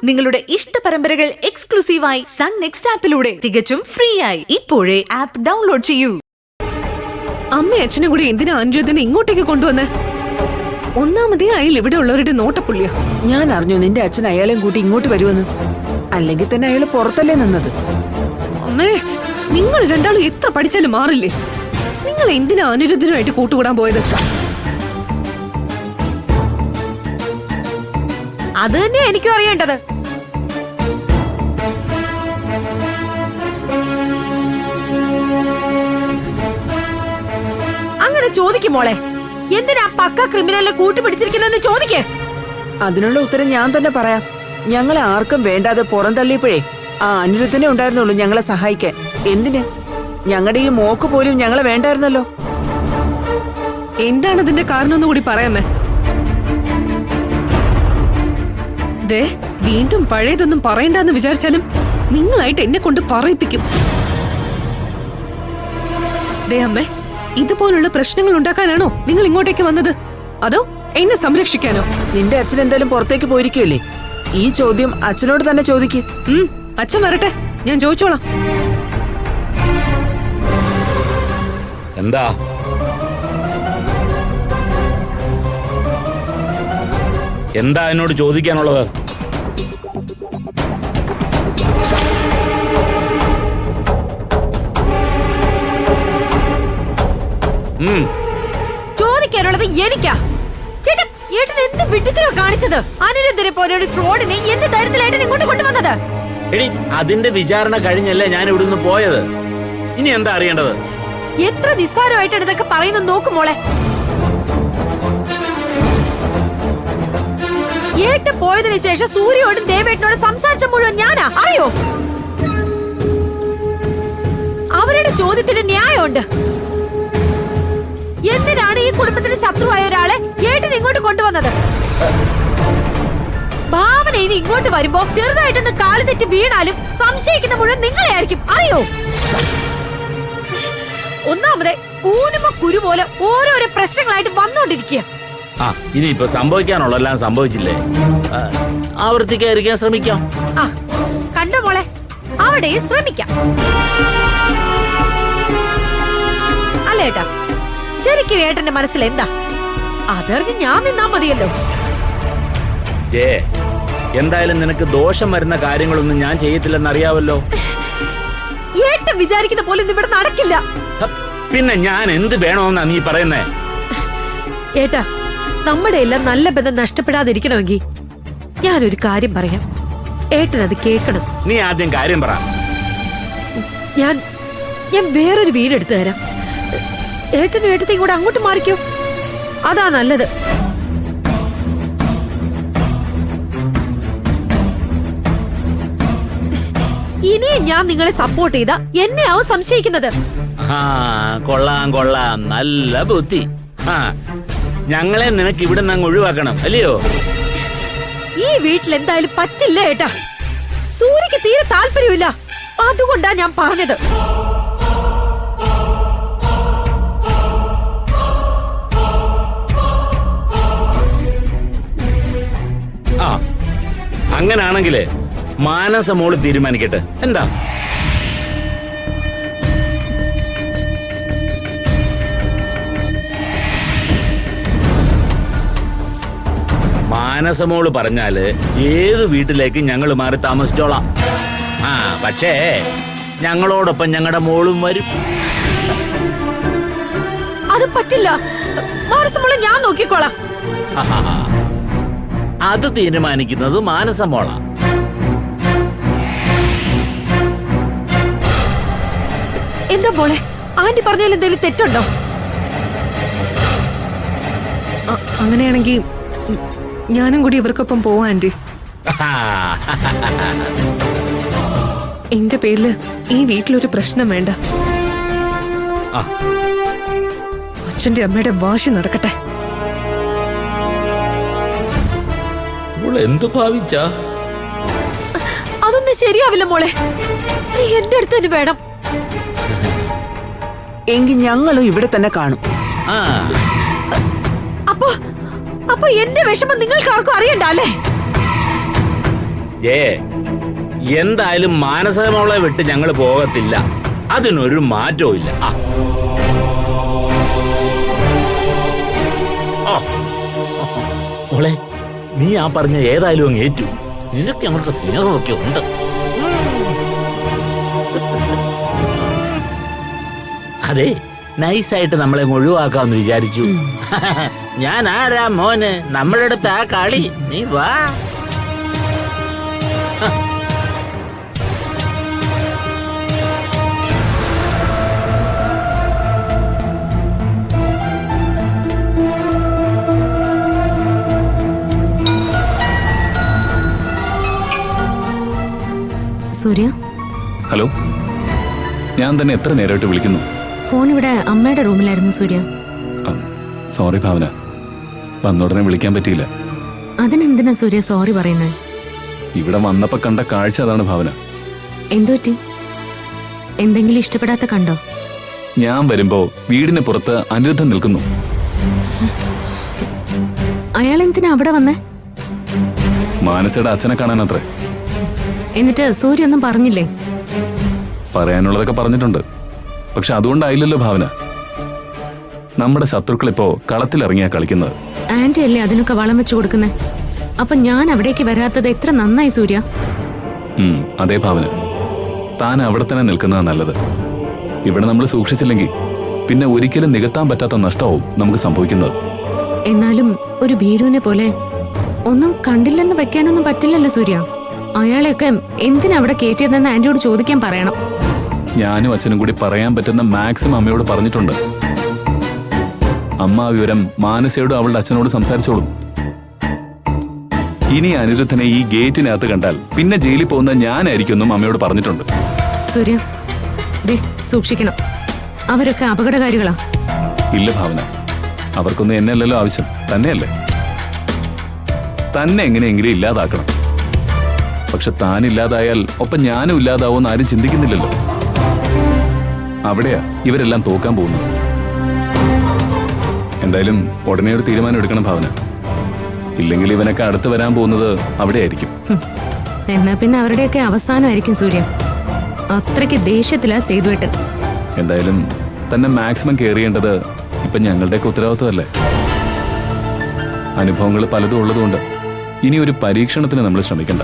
നിങ്ങളുടെ ഇഷ്ട പരമ്പരകൾ എക്സ്ക്ലൂസീവായി സൺ നെക്സ്റ്റ് ആപ്പിലൂടെ തികച്ചും ഫ്രീ ആയി ഇപ്പോഴേ ആപ്പ് ഡൗൺലോഡ് ചെയ്യൂ. അമ്മ അച്ഛനും കൂടി എന്തിനാ അനുജത്തിനെ ഇങ്ങോട്ടേക്ക് കൊണ്ടുവന്ന്? ഒന്നാമതേ അയാൾ ഇവിടെ ഉള്ളവരുടെ നോട്ടപ്പുള്ളിയാ. ഞാൻ അറിഞ്ഞു നിന്റെ അച്ഛൻ അയാളെയും കൂട്ടി ഇങ്ങോട്ട് വരുമെന്ന്. അല്ലെങ്കിൽ തന്നെ അയാള് പുറത്തല്ലേ നിന്നത്. അമ്മേ, നിങ്ങൾ രണ്ടാളും എത്ര പഠിച്ചാലും മാറില്ലേ? നിങ്ങൾ എന്തിനാ അനിരുദ്ധനുമായിട്ട് കൂട്ടുകൂടാൻ പോയത്? അത് തന്നെ എനിക്കും അറിയേണ്ടത്. അങ്ങനെ ചോദിക്കും മോളെ, എന്തിനാ പക്ക ക്രിമിനലിനെ കൂട്ടുപിടിച്ചിരിക്കുന്നെന്ന് ചോദിക്കേ. അതിനുള്ള ഉത്തരം ഞാൻ തന്നെ പറയാം. ഞങ്ങളെ ആർക്കും വേണ്ടാതെ പുറന്തള്ളിയപ്പോഴേ ആ അനിരുദ്ധനെ ഉണ്ടായിരുന്നുള്ളൂ ഞങ്ങളെ സഹായിക്കാൻ. എന്തിന്? ഞങ്ങളുടെ ഈ മോക്ക് പോലും ഞങ്ങളെ വേണ്ടായിരുന്നല്ലോ. എന്താണ് അതിന്റെ കാരണം കൂടി പറയാമേ? ദേ, വീണ്ടും പഴയതൊന്നും പറയണ്ടെന്ന് വിചാരിച്ചാലും നിങ്ങളായിട്ട് എന്നെ കൊണ്ട് പറയിപ്പിക്കും. ദേ അമ്മേ, ഇതുപോലുള്ള പ്രശ്നങ്ങൾ ഉണ്ടാക്കാനാണോ നിങ്ങൾ ഇങ്ങോട്ടേക്ക് വന്നത്? അതോ എന്നെ സംരക്ഷിക്കാനോ? നിന്റെ അച്ഛൻ എന്തായാലും പുറത്തേക്ക് പോയിരിക്കുമല്ലേ? ഈ ചോദ്യം അച്ഛനോട് തന്നെ ചോദിക്ക്. അച്ഛൻ വരട്ടെ, ഞാൻ ചോദിച്ചോളാം. എന്താ എന്താ എന്നോട് ചോദിക്കാനുള്ളത്? ചോദിക്കാനുള്ളത് എനിക്കാ. ചേട്ടാ, ഏട്ടൻ എന്ത് വിഡ്ഢിത്തരോ കാണിച്ചത്? അനിരുദ്ധനെ പോലെ ഒരു ഫ്രോഡിനെ എന്ത് ധൈര്യത്തിലേട്ടൻ ഇങ്ങോട്ട് കൊണ്ടുവന്നത്? എടി, അതിന്റെ വിചാരണ കഴിഞ്ഞല്ലേ ഞാൻ ഇവിടുന്ന് പോയത്. ഇനി എന്താ അറിയേണ്ടത്? എത്ര നിസ്സാരമായിട്ടാണ് ഇതൊക്കെ പറയുന്നത് നോക്കുമോളെ. ഏട്ട പോയതിനു ശേഷം സൂര്യയോടും ദേവേട്ടനോട് സംസാരിച്ച മുഴുവൻ ഞാനാ, അറിയോ? അവരുടെ ചോദ്യത്തിന് ന്യായമുണ്ട്. എന്തിനാണ് ഈ കുടുംബത്തിന് ശത്രുവായ ഒരാളെ ഏട്ടൻ ഇങ്ങോട്ട് കൊണ്ടുവന്നത്? ഭാവന ഇനി ഇങ്ങോട്ട് വരുമ്പോ ചെറുതായിട്ടൊന്ന് കാല് തെറ്റി വീണാലും സംശയിക്കുന്ന മുഴുവൻ നിങ്ങളെ ആയിരിക്കും, അറിയോ? ഒന്നാമതെ കൂനുമ കുരു പോലെ ഓരോരോ പ്രശ്നങ്ങളായിട്ട് വന്നോണ്ടിരിക്കുക. ഇനിയിപ്പോ സംഭവിക്കാനുള്ളെല്ലാം സംഭവിച്ചില്ലേ? ആവർത്തിക്കാതിരിക്കാൻ ശ്രമിക്കാം. കണ്ടോ മോളെ, അവിടെ ശ്രമിക്കാം. അല്ല ഏട്ടാ, ശരിക്കും ഏട്ടന്റെ മനസ്സിൽ എന്താ? അതറിഞ്ഞ് ഞാൻ നിന്നാ മതിയല്ലോ. എന്തായാലും നിനക്ക് ദോഷം വരുന്ന കാര്യങ്ങളൊന്നും ഞാൻ ചെയ്യത്തില്ലെന്ന് അറിയാവല്ലോ. ഏട്ടൻ വിചാരിക്കുന്ന പോലെ ഒന്നും ഇവിടെ നടക്കില്ല. പിന്നെ ഞാൻ എന്ത് വേണമെന്നാ നീ പറയുന്നേ? ഏട്ടാ, നമ്മുടെ എല്ലാം നല്ല ബന്ധം നഷ്ടപ്പെടാതിരിക്കണമെങ്കിൽ ഞാനൊരു കാര്യം പറയാം. ഏട്ടൻ അത് കേൾക്കണം. നീ ആദ്യം കാര്യം പറ. ഞാൻ വേറൊരു വീടെടുത്തു തരാം. ഏട്ടനും ഏട്ടത്തെയും കൂടെ അങ്ങോട്ട് മാറിക്കോ. അതാ നല്ലത്. ഇനിയും ഞാൻ നിങ്ങളെ സപ്പോർട്ട് ചെയ്താ എന്നെയാവും സംശയിക്കുന്നത്. കൊള്ളാം കൊള്ളാം, നല്ല ബുദ്ധി. ഞങ്ങളെ നിനക്ക് ഇവിടെ നിന്ന് ഒഴിവാക്കണം അല്ലയോ? ഈ വീട്ടിൽ എന്തായാലും പറ്റില്ല ഏട്ടാ. സൂര്യക്ക് തീരെ താല്പര്യമില്ല. അതുകൊണ്ടാ ഞാൻ പറഞ്ഞത്. അങ്ങനാണെങ്കിലേ മാനസ മോള് തീരുമാനിക്കട്ടെ. എന്താ? മാനസമോള് പറഞ്ഞാല് ഏത് വീട്ടിലേക്ക് ഞങ്ങൾ മാറി താമസിച്ചോളാം. പക്ഷേ ഞങ്ങളോടൊപ്പം ഞങ്ങളുടെ മോളും വരും. അത് പറ്റില്ല. മാനസമോളെ ഞാൻ നോക്കിക്കോളാം. അത് തീരുമാനിക്കുന്നത് മാനസമോളാ. എന്താ മോളെ, ആന്റി പറഞ്ഞാൽ എന്തെങ്കിലും തെറ്റുണ്ടോ? അങ്ങനെയാണെങ്കിൽ ഞാനും കൂടി ഇവർക്കൊപ്പം പോവാ ആന്റി. എന്റെ പേരില് ഈ വീട്ടിലൊരു പ്രശ്നം വേണ്ട. അച്ഛന്റെ അമ്മയുടെ വാശി നടക്കട്ടെ. എന്തു ഭാവിച്ച? അതൊന്നും ശരിയാവില്ല മോളെ. നീ എന്റെ അടുത്ത് തന്നെ വേണം. എങ്കിൽ ഞങ്ങളും ഇവിടെ തന്നെ കാണും. അപ്പൊ എന്റെ വിഷമം നിങ്ങൾക്ക് ആർക്കും അറിയണ്ട അല്ലേ? എന്തായാലും മാനസമോളെ വിട്ട് ഞങ്ങൾ പോകത്തില്ല. അതിനൊരു മാറ്റവും ഇല്ല. മോളെ, നീ ആ പറഞ്ഞ ഏതായാലും അങ്ങ് ഏറ്റു. നിനക്ക് ഞങ്ങളുടെ സ്നേഹമൊക്കെ ഉണ്ട്. അതെ, നൈസായിട്ട് നമ്മളെ ഒഴിവാക്കാമെന്ന് വിചാരിച്ചു. ഞാൻ ആരാ മോന്, നമ്മളുടെ അടുത്ത് ആ കളി. നീ വാ. സൂര്യ, ഹലോ. ഞാൻ തന്നെ എത്ര നേരമായിട്ട് വിളിക്കുന്നു. ഫോൺ ഇവിടെ അമ്മയുടെ റൂമിലായിരുന്നു സൂര്യ. സോറി ഭാവന, വന്നുടനെ വിളിക്കാൻ പറ്റിയില്ല. അതിനെന്തിനാ സൂര്യ സോറി പറയുന്നത്? ഇവിടെ വന്നപ്പോ കണ്ട കാഴ്ച അതാണ് ഭാവന. എന്തുപറ്റി? എന്തെങ്കിലും ഇഷ്ടപ്പെടാത്ത കണ്ടോ? ഞാൻ വരുമ്പോ വീടിന് പുറത്ത് അനിരുദ്ധൻ നിൽക്കുന്നു. അയാൾ എന്തിനാ അവിടെ വന്നേ? മാനസയുടെ അച്ഛനെ കാണാനത്രേ. എന്നിട്ട് സൂര്യ ഒന്നും പറഞ്ഞില്ലേ? പറയാനുള്ളതൊക്കെ പറഞ്ഞിട്ടുണ്ട്. പക്ഷെ അതുകൊണ്ടായില്ലല്ലോ ഭാവന. നമ്മുടെ ശത്രുക്കളിപ്പോ കളത്തിലിറങ്ങിയാ കളിക്കുന്നത്. ആന്റി അല്ലേ അതിനൊക്കെ വളം വെച്ചു കൊടുക്കുന്നേ. അപ്പൊ ഞാൻ അവിടേക്ക് വരാത്തത് എത്ര നന്നായി സൂര്യ. അതേ ഭാവന, താൻ അവിടെ തന്നെ നിൽക്കുന്നതാ നല്ലത്. ഇവിടെ നമ്മൾ സൂക്ഷിച്ചില്ലെങ്കിൽ പിന്നെ ഒരിക്കലും നികത്താൻ പറ്റാത്ത നഷ്ടവും നമുക്ക് സംഭവിക്കുന്നത്. എന്നാലും ഒരു ഭീരുവിനെ പോലെ ഒന്നും കണ്ടില്ലെന്ന് വെക്കാനൊന്നും പറ്റില്ലല്ലോ സൂര്യ. അയാളെയൊക്കെ എന്തിനാ അവിടെ കയറ്റിയതെന്ന് ആന്റിയോട് ചോദിക്കാൻ പറയണം. ഞാനും അച്ഛനും കൂടി പറയാൻ പറ്റുന്ന മാക്സിമം അമ്മയോട് പറഞ്ഞിട്ടുണ്ട്. അമ്മ വിവരം മാനസയോടും അവളുടെ അച്ഛനോട് സംസാരിച്ചോളും. ഇനി അനിരുദ്ധനെ ഈ ഗേറ്റിനകത്ത് കണ്ടാൽ പിന്നെ ജയിലിൽ പോകുന്ന ഞാനായിരിക്കും അമ്മയോട് പറഞ്ഞിട്ടുണ്ട്. സൂര്യ, സൂക്ഷിക്കണം. അവരൊക്കെ അപകടകാരികളാ. ഇല്ല ഭാവന, അവർക്കൊന്നും എന്നല്ലല്ലോ ആവശ്യം, തന്നെയല്ലേ? തന്നെ എങ്ങനെയെങ്കിലും ഇല്ലാതാക്കണം. പക്ഷെ താനില്ലാതായാൽ ഒപ്പം ഞാനും ഇല്ലാതാവുമെന്ന് ആരും ചിന്തിക്കുന്നില്ലല്ലോ. അവിടെയാ ഇവരെല്ലാം തോക്കാൻ പോകുന്നത്. എന്തായാലും ഉടനെ ഒരു തീരുമാനം എടുക്കണം ഭാവന. ഇല്ലെങ്കിൽ ഇവനൊക്കെ അടുത്ത് വരാൻ പോകുന്നത് അവിടെ ആയിരിക്കും. എന്നാ പിന്നെ അവരുടെയൊക്കെ അവസാനമായിരിക്കും സൂര്യ. അത്രയ്ക്ക് ദേഷ്യത്തിലാ സേതുവേട്ടൻ. എന്തായാലും തന്നെ മാക്സിമം കെയർ ചെയ്യേണ്ടത് ഇപ്പൊ ഞങ്ങളുടെയൊക്കെ ഉത്തരവാദിത്വമല്ലേ? അനുഭവങ്ങൾ പലതും ഉള്ളതുകൊണ്ട് ഇനി ഒരു പരീക്ഷണത്തിന് നമ്മൾ ശ്രമിക്കണ്ട.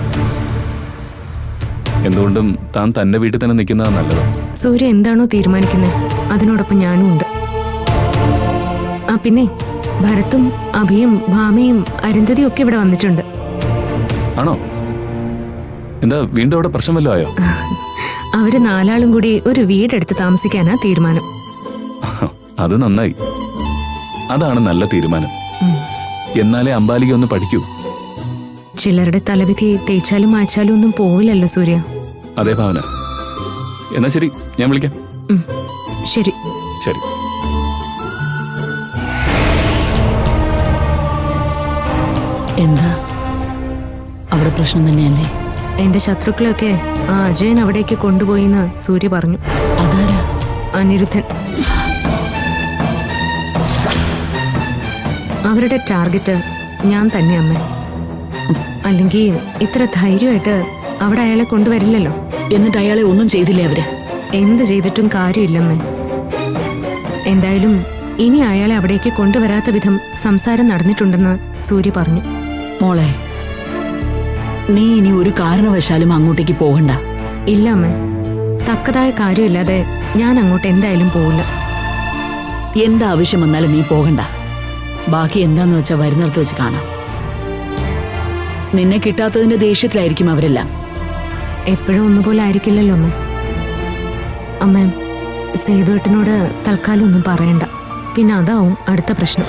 എന്തുകൊണ്ടും താൻ തന്റെ വീട്ടിൽ തന്നെ നിൽക്കുന്നതാണ് നല്ലത്. സൂര്യ എന്താണോ തീരുമാനിക്കുന്നത് അതിനോടൊപ്പം ഞാനും ഉണ്ട്. ആ പിന്നെ ഭരത്തും അഭിയും ഭാമയും അരുന്ധതിയും ഒക്കെ ഇവിടെ വന്നിട്ടുണ്ട്. ആണോ? എന്താ വീണ്ടും അവിടെ പ്രശ്നം വല്ലതും ആയോ? അവര് 4 ആളും കൂടി ഒരു വീടെടുത്ത് താമസിക്കാനാ തീരുമാനം. അത് നന്നായി. അതാണ് നല്ല തീരുമാനം. എന്നാലേ അമ്പാലിക ഒന്ന് പഠിക്കൂ. ചിലരുടെ തലവിധി തേച്ചാലും മായ്ച്ചാലും ഒന്നും പോവില്ലല്ലോ സൂര്യ. അതെ ഭാവന. എന്നാ ശരി, ഞാൻ വിളിക്കാം. ശരി ശരി. എന്താ അവിടെ പ്രശ്നം തന്നെയല്ലേ? എന്റെ ശത്രുക്കളൊക്കെ ആ അജയൻ അവിടേക്ക് കൊണ്ടുപോയിന്ന് സൂര്യ പറഞ്ഞു. അതാരാ? അനിരുദ്ധൻ. അവരുടെ ടാർഗറ്റ് ഞാൻ തന്നെ അമ്മ. അല്ലെങ്കിൽ ഇത്ര ധൈര്യമായിട്ട് അവിടെ അയാളെ കൊണ്ടുവരില്ലല്ലോ. എന്നിട്ട് അയാളെ ഒന്നും ചെയ്തില്ലേ അവര്? എന്ത് ചെയ്തിട്ടും കാര്യമില്ലമ്മേ. എന്തായാലും ഇനി അയാളെ അവിടേക്ക് കൊണ്ടുവരാത്ത വിധം സംസാരം നടന്നിട്ടുണ്ടെന്ന് സൂര്യ പറഞ്ഞു. മോളെ, നീ ഇനി ഒരു കാരണവശാലും അങ്ങോട്ടേക്ക് പോകണ്ട. ഇല്ല അമ്മേ, തക്കതായ കാര്യമില്ലാതെ ഞാൻ അങ്ങോട്ട് എന്തായാലും പോവില്ല. എന്താവശ്യം വന്നാലും നീ പോകണ്ട. ബാക്കി എന്താന്ന് വെച്ചാൽ വരുന്നിടത്ത് വെച്ച് കാണാം. നിന്നെ കിട്ടാത്തതിന്റെ ദേഷ്യത്തിലായിരിക്കും അവരെല്ലാം. എപ്പോഴും ഒന്നുപോലെ ആയിരിക്കില്ലല്ലോ അമ്മ. അമ്മ, സേതുവേട്ടനോട് തൽക്കാലം ഒന്നും പറയണ്ട. പിന്നെ അതാവും അടുത്ത പ്രശ്നം.